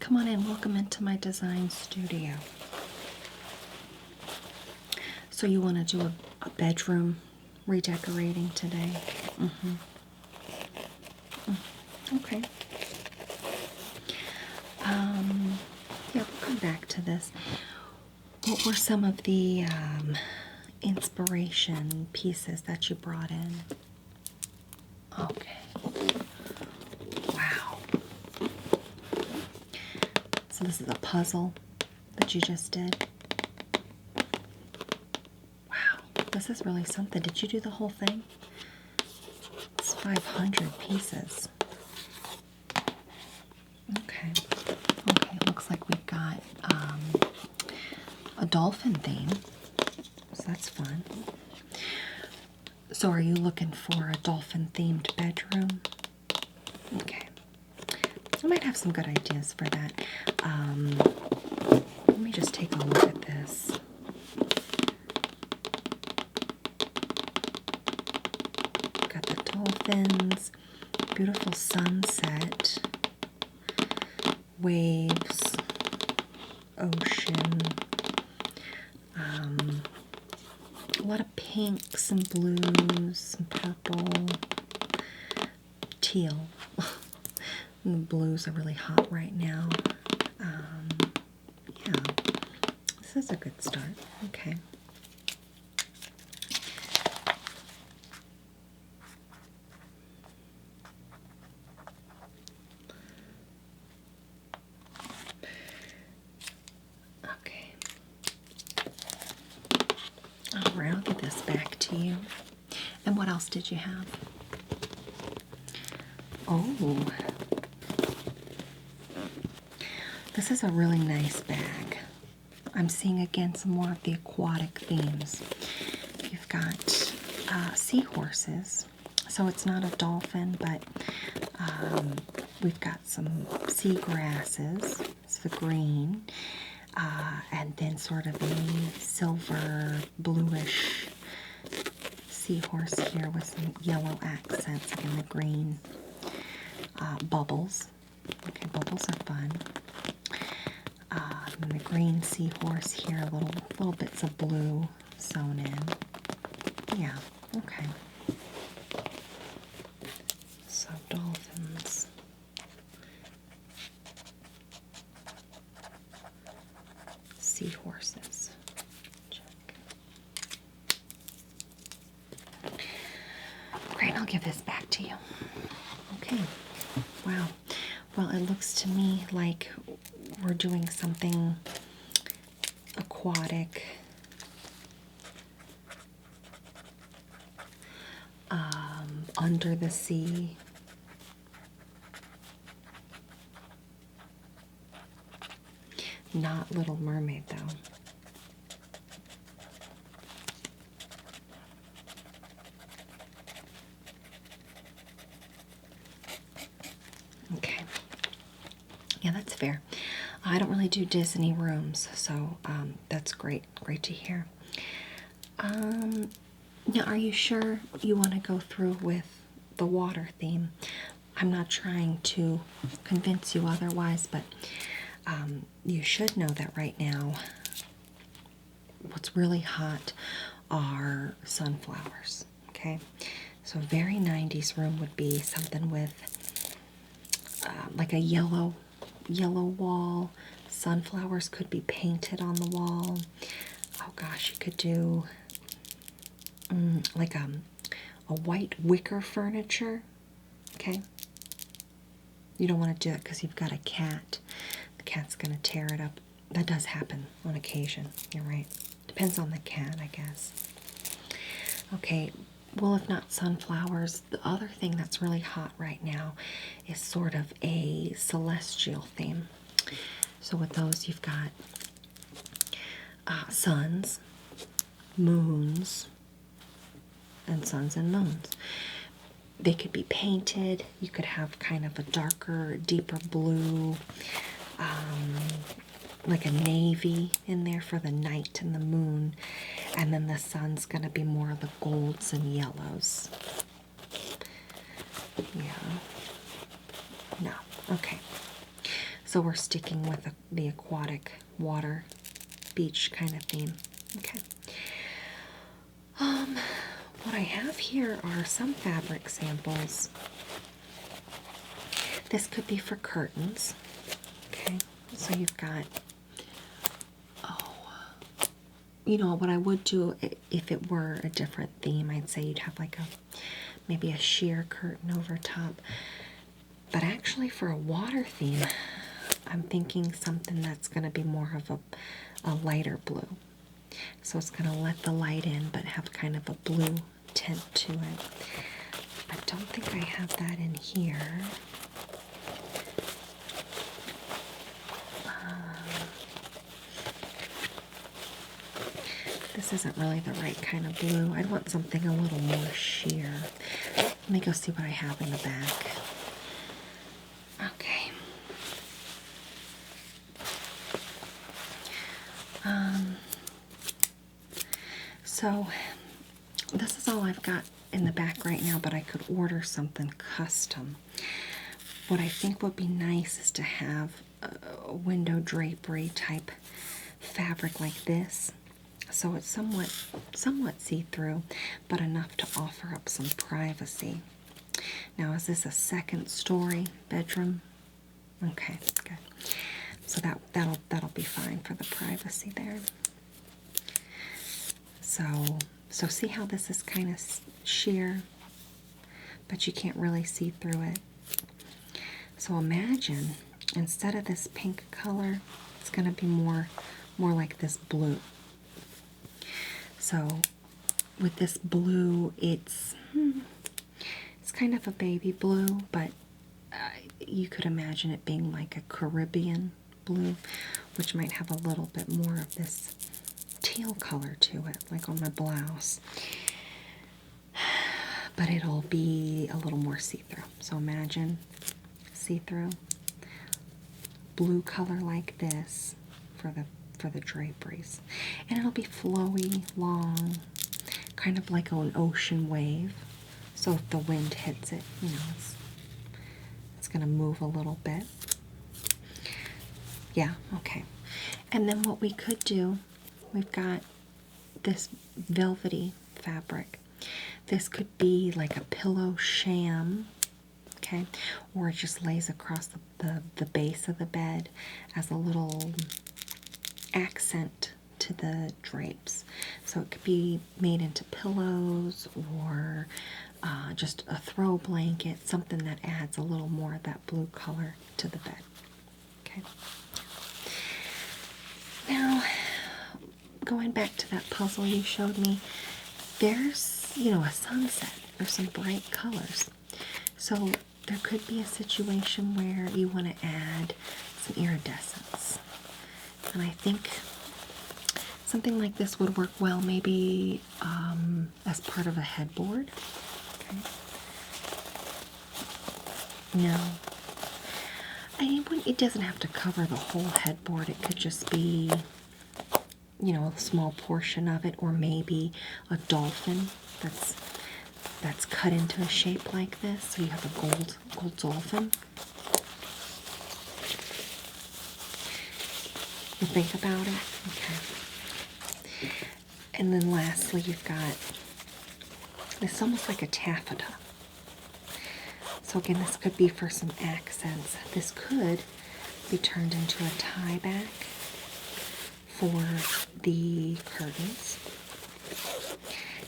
come on in. Welcome into my design studio. So you want to do a bedroom redecorating today? Okay. Yeah, we'll come back to this. What were some of the inspiration pieces that you brought in? Okay. Wow. So this is a puzzle that you just did? Wow, this is really something. Did you do the whole thing? It's 500 pieces. Okay. Okay, it looks like we've got a dolphin theme. So that's fun. So are you looking for a dolphin-themed bedroom? Okay. I might have some good ideas for that. Let me just take a look at this. Got the dolphins, beautiful sunset, waves, ocean, a lot of pinks and blues, some purple, teal. And the blues are really hot right now. Yeah, this is a good start. Okay. Okay. All right, I'll give this back to you. And what else did you have? Oh, this is a really nice bag. I'm seeing again some more of the aquatic themes. You've got seahorses, so it's not a dolphin, but we've got some seagrasses. It's the green, and then sort of a silver bluish seahorse here with some yellow accents, again the green. Bubbles. Okay, bubbles are fun. And the green seahorse here, little bits of blue sewn in. Yeah, okay. So dolphins. Seahorses. Check. Great, I'll give this back to you. Okay. Wow. Well, it looks to me like we're doing something aquatic, under the sea. Not Little Mermaid, though. Okay. Yeah, that's fair. I don't really do Disney rooms, so that's great. Great to hear. Now, are you sure you want to go through with the water theme? I'm not trying to convince you otherwise, but you should know that right now what's really hot are sunflowers, okay? So a very 90s room would be something with like a yellow wall. Sunflowers could be painted on the wall. Oh gosh, you could do like a white wicker furniture, okay? You don't want to do it because you've got a cat. The cat's going to tear it up. That does happen on occasion, you're right. Depends on the cat, I guess. Okay, well, if not sunflowers, the other thing that's really hot right now is sort of a celestial theme. So with those, you've got suns, moons, and suns and moons. They could be painted. You could have kind of a darker, deeper blue, like a navy in there for the night and the moon. And then the sun's going to be more of the golds and yellows. Yeah. No. Okay. So we're sticking with the aquatic water beach kind of theme. Okay. What I have here are some fabric samples. This could be for curtains. Okay, so you've got, you know, what I would do if it were a different theme, I'd say you'd have like maybe a sheer curtain over top. But actually for a water theme, I'm thinking something that's going to be more of a lighter blue. So it's going to let the light in, but have kind of a blue tint to it. I don't think I have that in here. This isn't really the right kind of blue. I'd want something a little more sheer. Let me go see what I have in the back. Okay. So this is all I've got in the back right now, but I could order something custom. What I think would be nice is to have a window drapery type fabric like this. So it's somewhat see-through, but enough to offer up some privacy. Now, is this a second story bedroom? Okay, good. So that'll be fine for the privacy there. So see how this is kind of sheer, but you can't really see through it. So imagine instead of this pink color, it's going to be more like this blue. So with this blue, it's kind of a baby blue, but you could imagine it being like a Caribbean blue, which might have a little bit more of this teal color to it, like on my blouse. But it'll be a little more see-through. So imagine see-through, blue color like this for the draperies. And it'll be flowy, long, kind of like an ocean wave. So if the wind hits it, you know, it's going to move a little bit. Yeah, okay. And then what we could do, we've got this velvety fabric. This could be like a pillow sham, okay? Or it just lays across the base of the bed as a little accent to the drapes. So it could be made into pillows or just a throw blanket, something that adds a little more of that blue color to the bed. Okay. Now, going back to that puzzle you showed me, there's, you know, a sunset. There's some bright colors. So there could be a situation where you want to add some iridescence. And I think something like this would work well, maybe as part of a headboard. Okay. No. It doesn't have to cover the whole headboard. It could just be, you know, a small portion of it, or maybe a dolphin that's cut into a shape like this. So you have a gold dolphin. You think about it? Okay. And then lastly, you've got this almost like a taffeta. So again, this could be for some accents. This could be turned into a tie back for the curtains.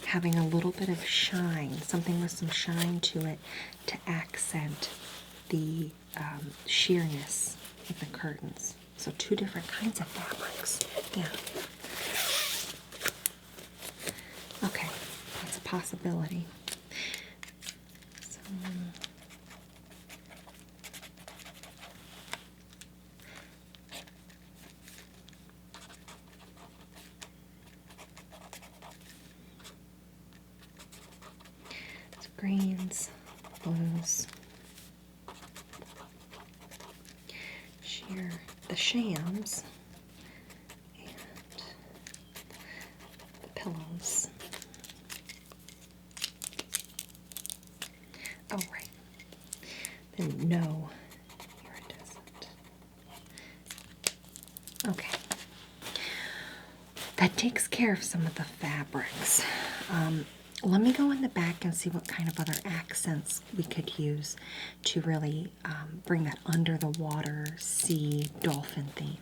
Having a little bit of shine, something with some shine to it to accent the sheerness of the curtains. So two different kinds of fabrics. Yeah. Okay, that's a possibility. So, it's greens, blues, sheer, the shams, and the pillows. Oh, right. Then no, iridescent. Okay. That takes care of some of the fabrics. Let me go in the back and see what kind of other accents we could use to really bring that under the water sea dolphin theme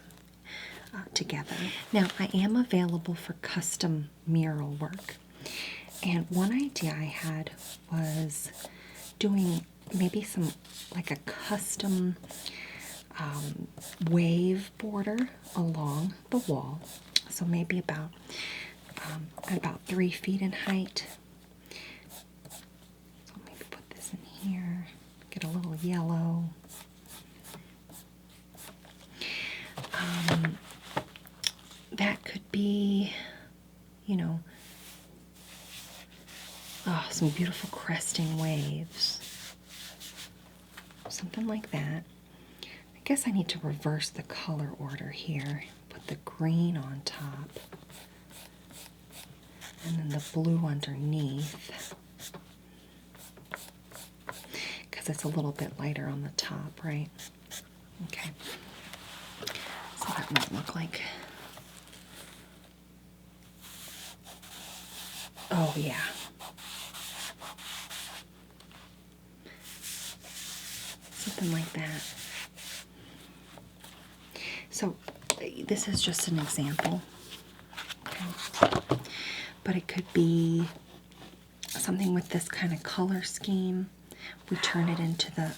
together. Now, I am available for custom mural work. And one idea I had was doing maybe some, like a custom wave border along the wall. So maybe about 3 feet in height. So maybe put this in here, get a little yellow. That could be, you know, some beautiful cresting waves. Something like that. I guess I need to reverse the color order here. Put the green on top. And then the blue underneath. Because it's a little bit lighter on the top, right? Okay. So that might look like... Oh, yeah. Something like that. So, this is just an example. Okay. But it could be something with this kind of color scheme. We turn it into the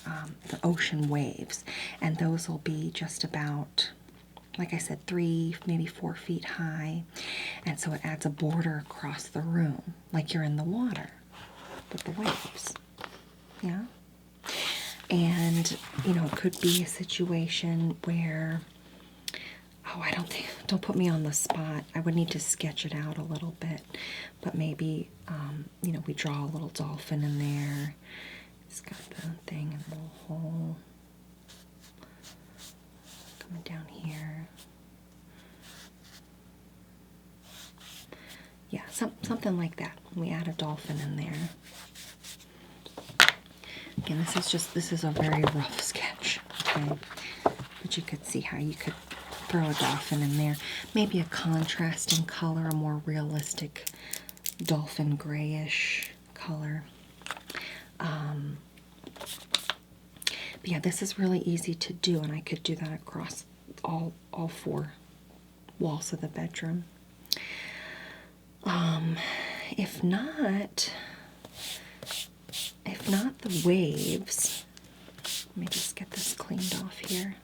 ocean waves. And those will be just about, like I said, 3, maybe 4 feet high. And so it adds a border across the room, like you're in the water with the waves. Yeah? And, you know, it could be a situation where, don't put me on the spot. I would need to sketch it out a little bit. But maybe, you know, we draw a little dolphin in there. It's got the thing in a little hole. Coming down here. Yeah, something like that. We add a dolphin in there. Again, this is a very rough sketch, okay? But you could see how you could throw a dolphin in there. Maybe a contrasting color, a more realistic dolphin grayish color. But yeah, this is really easy to do, and I could do that across all 4 walls of the bedroom. If not the waves, let me just get this cleaned off here.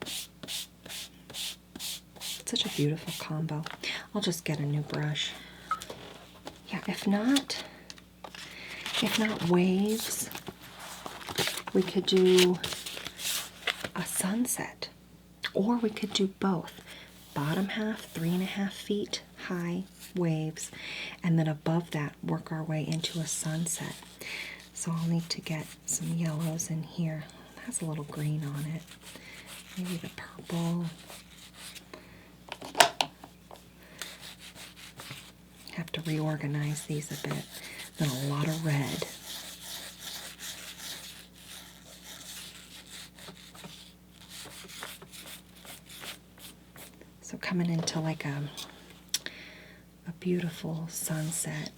It's such a beautiful combo. I'll just get a new brush. Yeah, if not waves, we could do a sunset, or we could do both. Bottom half, 3.5 feet high waves, and then above that work our way into a sunset. So I'll need to get some yellows in here. It has a little green on it. Maybe the purple. Have to reorganize these a bit. Then a lot of red. So coming into like a beautiful sunset.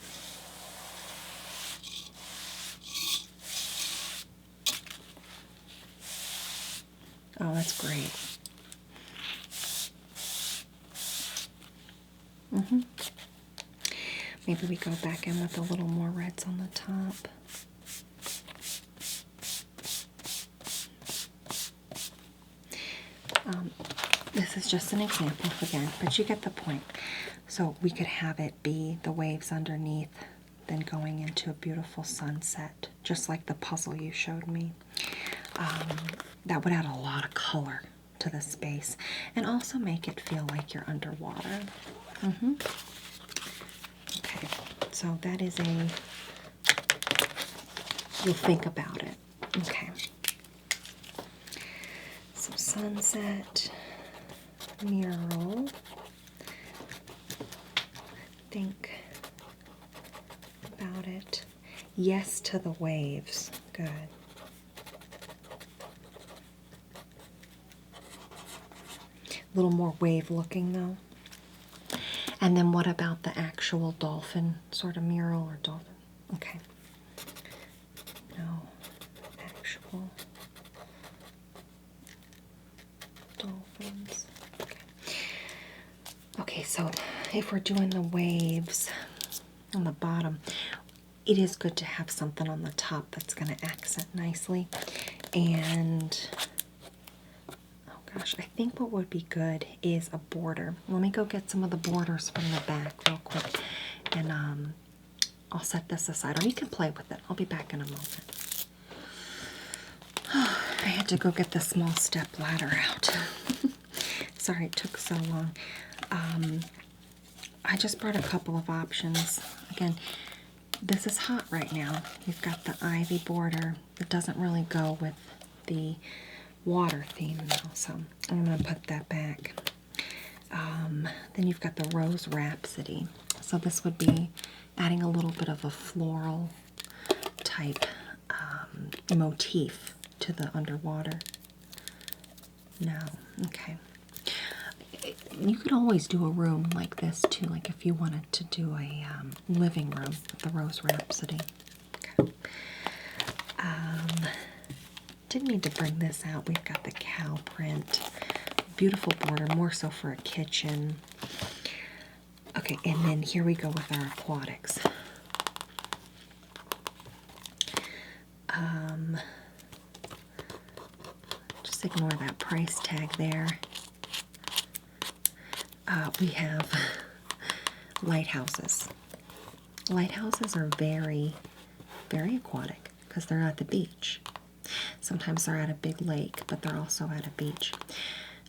Oh, that's great. Maybe we go back in with a little more reds on the top. This is just an example again, but you get the point. So we could have it be the waves underneath, then going into a beautiful sunset, just like the puzzle you showed me. That would add a lot of color to the space and also make it feel like you're underwater. Okay, so that is you'll think about it. Okay. So sunset, mural, think about it. Yes to the waves. Good. A little more wave looking though. And then what about the actual dolphin sort of mural or dolphin? Okay. No, actual dolphins. Okay. Okay, so if we're doing the waves on the bottom, it is good to have something on the top that's going to accent nicely. And oh gosh, I think what would be good is a border. Let me go get some of the borders from the back real quick, and I'll set this aside, or you can play with it. I'll be back in a moment. I had to go get the small step ladder out. Sorry it took so long. I just brought a couple of options. Again, this is hot right now. You've got the ivy border. It doesn't really go with the water theme though, so I'm going to put that back. Then you've got the Rose Rhapsody. So this would be adding a little bit of a floral type motif to the underwater. No, okay. You could always do a room like this too, like if you wanted to do a living room with the Rose Rhapsody. Okay. Didn't need to bring this out. We've got the cow print. Beautiful border, more so for a kitchen. Okay, and then here we go with our aquatics. Just ignore that price tag there. We have lighthouses. Lighthouses are very, very aquatic because they're at the beach. Sometimes they're at a big lake, but they're also at a beach.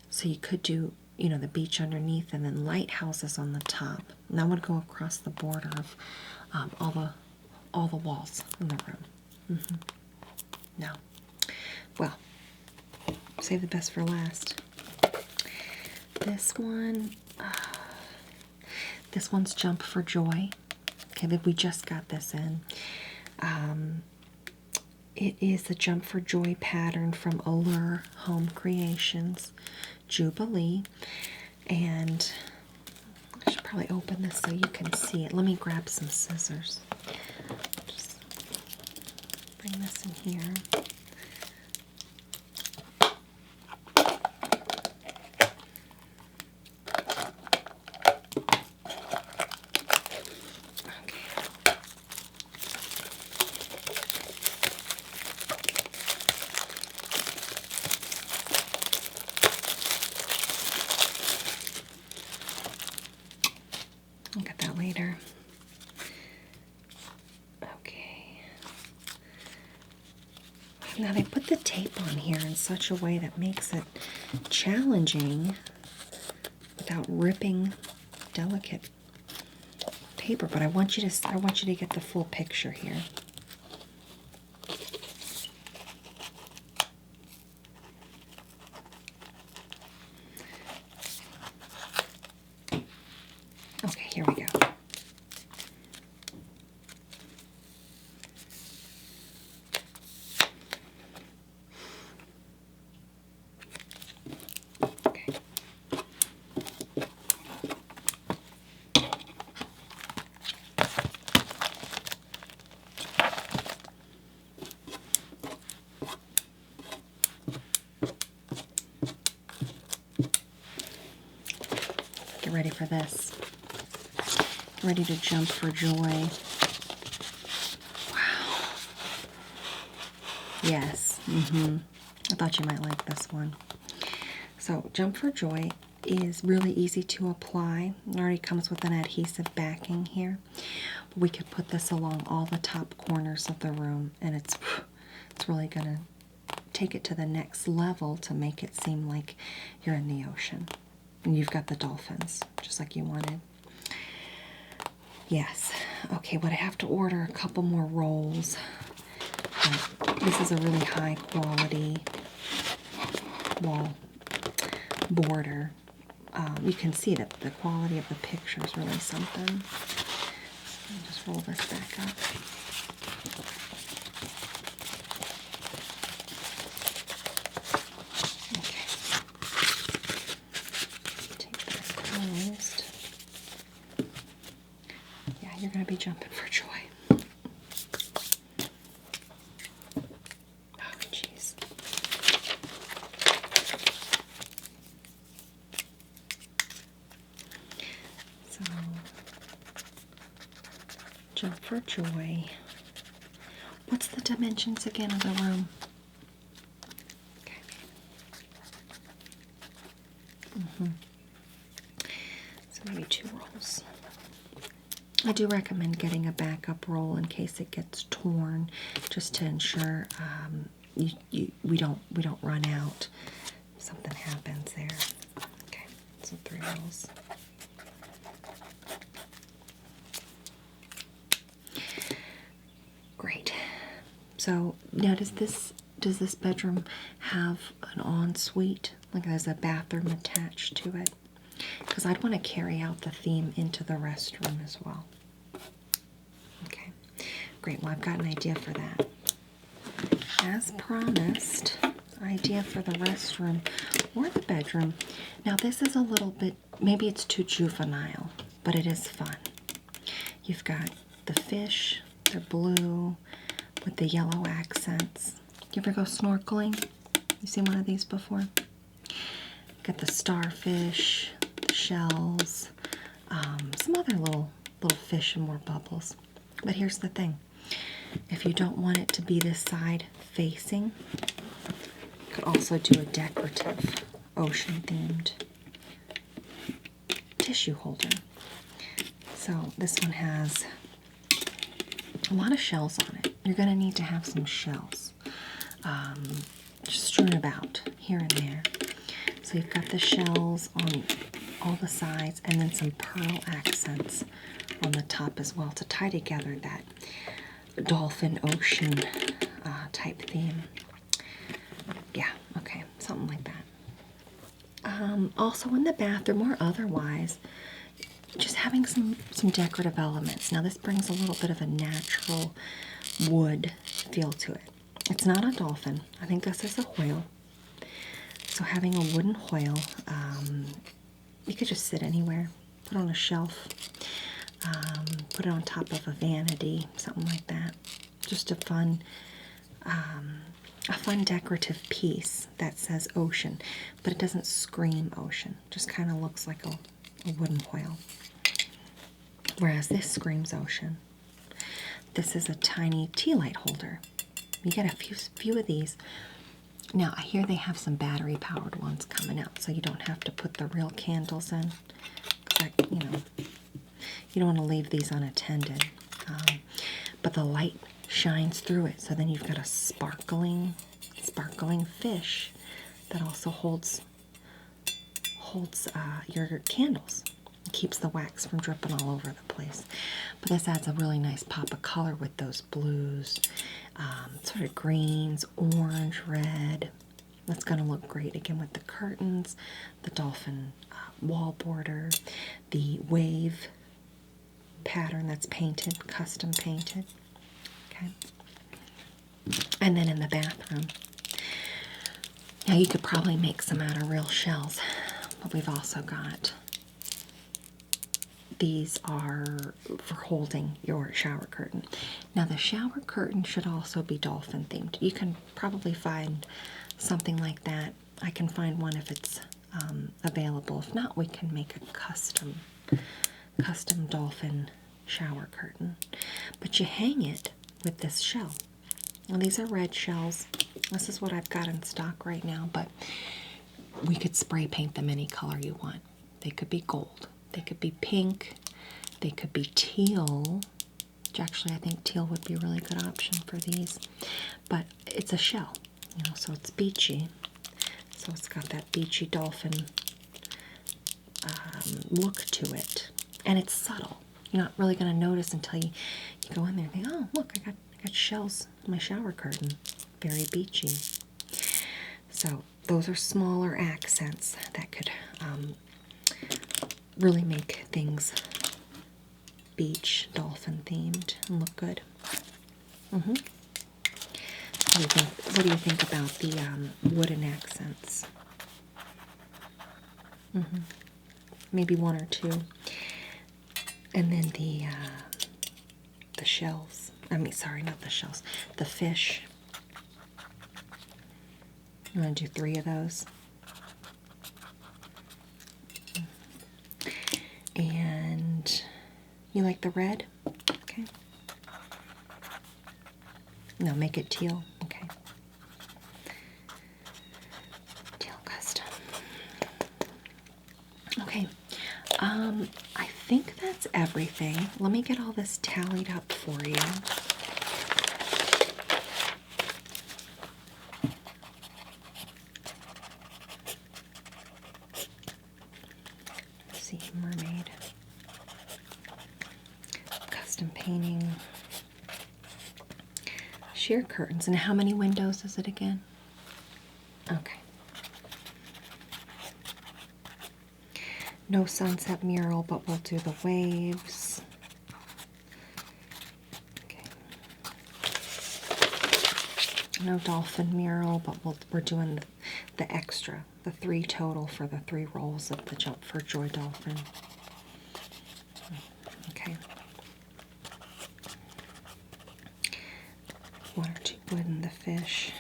So you could do, you know, the beach underneath and then lighthouses on the top. And that would go across the border of all the walls in the room. No. Well, save the best for last. This one's Jump for Joy. Okay, we just got this in. It is the Jump for Joy pattern from Allure Home Creations, Jubilee. And I should probably open this so you can see it. Let me grab some scissors. Just bring this in here. Look at that later. Okay. Now they put the tape on here in such a way that makes it challenging without ripping delicate paper, but I want you to get the full picture here. Okay, here we go. Okay. Get ready for this. Ready to jump for joy. Wow. Yes. I thought you might like this one. So Jump for Joy is really easy to apply. It already comes with an adhesive backing here. But we could put this along all the top corners of the room, and it's really going to take it to the next level to make it seem like you're in the ocean. And you've got the dolphins, just like you wanted. Yes. Okay, but I have to order a couple more rolls. This is a really high quality wall border. You can see that the quality of the picture is really something. Let me just roll this back up. Okay. closed. Yeah, you're going to be jumping for joy. Oh, jeez. So, jump for joy. What's the dimensions again of the room? Okay. So maybe 2 rolls. I do recommend getting a backup roll in case it gets torn, just to ensure we don't run out. Something happens there. Okay, so 3 rolls. Great. So now, does this bedroom have an ensuite? Like there's a bathroom attached to it? Because I'd want to carry out the theme into the restroom as well. Okay, great. Well, I've got an idea for that. As promised, idea for the restroom or the bedroom. Now, this is a little bit, maybe it's too juvenile, but it is fun. You've got the fish, they're blue with the yellow accents. You ever go snorkeling? You seen one of these before? Got the starfish, the shells, some other little fish and more bubbles. But here's the thing. If you don't want it to be this side facing, you could also do a decorative ocean-themed tissue holder. So this one has a lot of shells on it. You're going to need to have some shells just strewn about here and there. So you've got the shells on all the sides and then some pearl accents on the top as well to tie together that dolphin ocean type theme. Yeah, okay, something like that. Also in the bathroom or otherwise, just having some decorative elements. Now this brings a little bit of a natural wood feel to it. It's not a dolphin. I think this is a whale. So having a wooden whale, you could just sit anywhere, put on a shelf, put it on top of a vanity, something like that. Just a fun decorative piece that says ocean, but it doesn't scream ocean. Just kind of looks like a wooden whale. Whereas this screams ocean. This is a tiny tea light holder. You get a few of these. Now, I hear they have some battery-powered ones coming out, so you don't have to put the real candles in. You don't want to leave these unattended. But the light shines through it, so then you've got a sparkling fish that also holds your candles. It keeps the wax from dripping all over the place. But this adds a really nice pop of color with those blues, sort of greens, orange, red. That's going to look great again with the curtains, the dolphin wall border, the wave pattern that's painted, custom painted. Okay. And then in the bathroom, now you could probably make some out of real shells, but we've also got, these are for holding your shower curtain. Now the shower curtain should also be dolphin themed. You can probably find something like that. I can find one if it's available. If not, we can make a custom dolphin shower curtain. But you hang it with this shell. Now these are red shells. This is what I've got in stock right now, but we could spray paint them any color you want. They could be gold. They could be pink. They could be teal. Which actually I think teal would be a really good option for these. But it's a shell, so it's beachy. So it's got that beachy dolphin look to it. And it's subtle. You're not really going to notice until you go in there and think, oh, look, I got shells in my shower curtain. Very beachy. So those are smaller accents that could really make things beach dolphin themed and look good. What do you think about the wooden accents? maybe one or two. And then the shells. I mean, sorry, not the shells. The fish. I'm going to do 3 of those. And you like the red? Okay. No, make it teal. Okay. Teal custom. Okay. I think that's everything. Let me get all this tallied up for you. Let's see, mermaid. Custom painting. Sheer curtains. And how many windows is it again? Okay. No sunset mural, but we'll do the waves. Okay. No dolphin mural, but we're doing the extra, the 3 total for the 3 rolls of the jump for Joy Dolphin. Okay. 1 or 2 wood in the fish.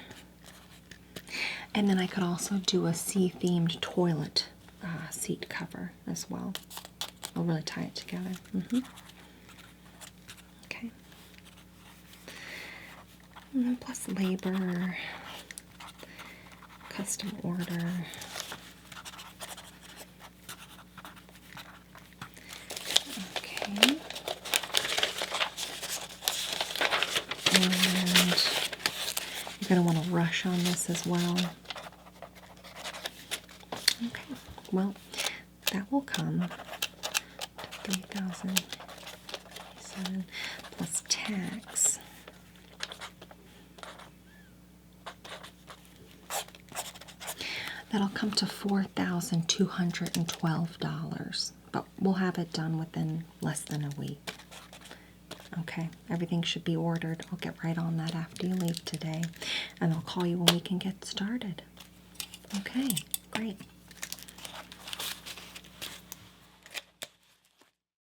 And then I could also do a sea-themed toilet seat cover as well. I'll really tie it together. Okay. And then plus labor, custom order. Okay. And you're going to want to rush on this as well. Okay. Well, that will come to $3,007 plus tax. That'll come to $4,212, but we'll have it done within less than a week. Okay, everything should be ordered. I'll get right on that after you leave today, and I'll call you when we can get started. Okay, great.